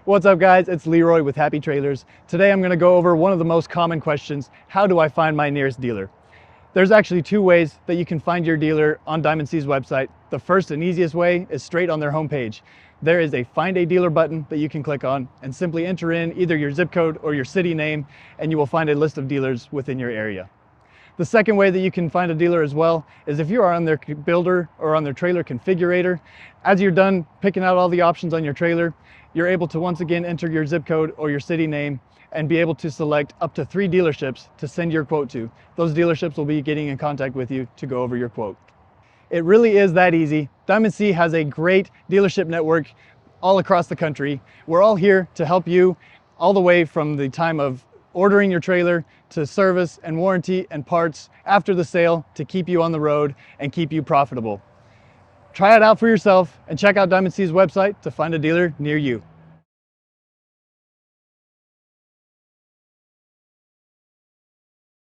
What's up guys, it's Leroy with Happy Trailers. Today I'm going to go over one of the most common questions: how do I find my nearest dealer? There's actually two ways that you can find your dealer on Diamond C's website. The first and easiest way is straight on their homepage. There is a Find a Dealer button that you can click on and simply enter in either your zip code or your city name, and you will find a list of dealers within your area. The second way that you can find a dealer as well is if you are on their builder or on their trailer configurator. As you're done picking out all the options on your trailer, you're able to once again enter your zip code or your city name and be able to select up to 3 dealerships to send your quote to. Those dealerships will be getting in contact with you to go over your quote. It really is that easy. Diamond C has a great dealership network all across the country. We're all here to help you all the way from the time of ordering your trailer to service and warranty and parts after the sale to keep you on the road and keep you profitable. Try it out for yourself and check out Diamond C's website to find a dealer near you.